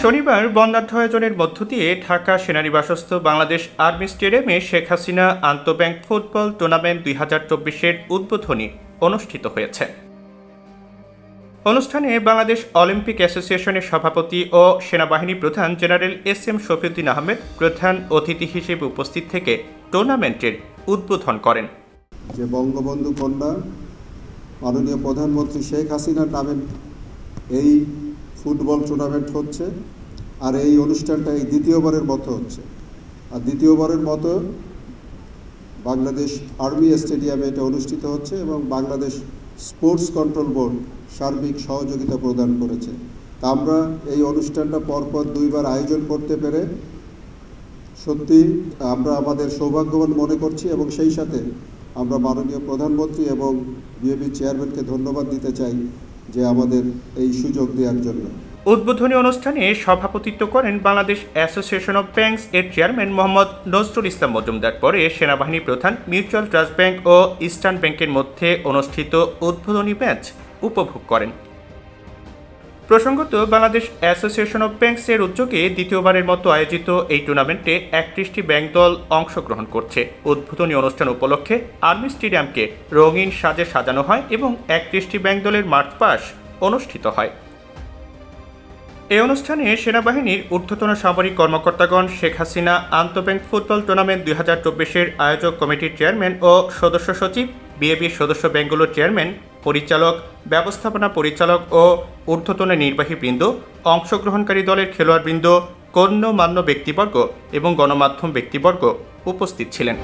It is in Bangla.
শনিবার বর্ণাঢ্য আয়োজনের মধ্য দিয়ে ঢাকা সেনানিবাসস্থ বাংলাদেশ আর্মি স্টেডিয়ামে শেখ হাসিনা আন্তঃব্যাংক ফুটবল টুর্নামেন্ট 2024-এর উদ্বোধনী অনুষ্ঠিত হয়েছে। অনুষ্ঠানে বাংলাদেশ অলিম্পিক অ্যাসোসিয়েশনের সভাপতি ও সেনাবাহিনী প্রধান জেনারেল এস.এম. শফিউদ্দিন আহমেদ প্রধান অতিথি হিসেবে উপস্থিত থেকে টুর্নামেন্টের উদ্বোধন করেন। যে বঙ্গবন্ধু কন্যা মাননীয় প্রধানমন্ত্রী শেখ হাসিনার নামে এই ফুটবল টুর্নামেন্ট হচ্ছে, আর এই অনুষ্ঠানটা এই দ্বিতীয়বারের মতো হচ্ছে। আর দ্বিতীয়বারের মতো বাংলাদেশ আর্মি স্টেডিয়ামে এটা অনুষ্ঠিত হচ্ছে এবং বাংলাদেশ স্পোর্টস কন্ট্রোল বোর্ড সার্বিক সহযোগিতা প্রদান করেছে। তা আমরা এই অনুষ্ঠানটা পরপর দুইবার আয়োজন করতে পেরে সত্যি আমরা আমাদের সৌভাগ্যবান মনে করছি এবং সেই সাথে আমরা মাননীয় প্রধানমন্ত্রী এবং বিএবি চেয়ারম্যানকে ধন্যবাদ দিতে চাই যে আমাদের এই সুযোগ দেওয়ার জন্য। উদ্বোধনী অনুষ্ঠানে সভাপতিত্ব করেন বাংলাদেশ অ্যাসোসিয়েশন অব ব্যাংকস এর চেয়ারম্যান মোহাম্মদ নজরুল ইসলাম মজুমদার। পরে সেনাবাহিনী প্রধান মিউচুয়াল ট্রাস্ট ব্যাংক ও ইস্টার্ন ব্যাংকের মধ্যে অনুষ্ঠিত উদ্বোধনী ম্যাচ উপভোগ করেন। প্রসঙ্গত, বাংলাদেশ অ্যাসোসিয়েশন অব ব্যাংকস এর উদ্যোগে দ্বিতীয়বারের মতো আয়োজিত এই টুর্নামেন্টে 31টি ব্যাংক দল অংশগ্রহণ করছে। উদ্বোধনী অনুষ্ঠান উপলক্ষে আর্মি স্টেডিয়ামকে রঙিন সাজে সাজানো হয় এবং 31টি ব্যাংক দলের মার্চ পাস অনুষ্ঠিত হয়। এই অনুষ্ঠানে সেনাবাহিনীর ঊর্ধ্বতন সামরিক কর্মকর্তাগণ শেখ হাসিনা আন্তঃব্যাংক ফুটবল টুর্নামেন্ট 2024-এর আয়োজক কমিটির চেয়ারম্যান ও সদস্য সচিব, বিএবির সদস্য ব্যাংকগুলোর চেয়ারম্যান, পরিচালক, ব্যবস্থাপনা পরিচালক ও ঊর্ধ্বতন নির্বাহীবৃন্দ, অংশগ্রহণকারী দলের খেলোয়াড়বৃন্দ, গণ্যমান্য ব্যক্তিবর্গ এবং গণমাধ্যম ব্যক্তিবর্গ উপস্থিত ছিলেন।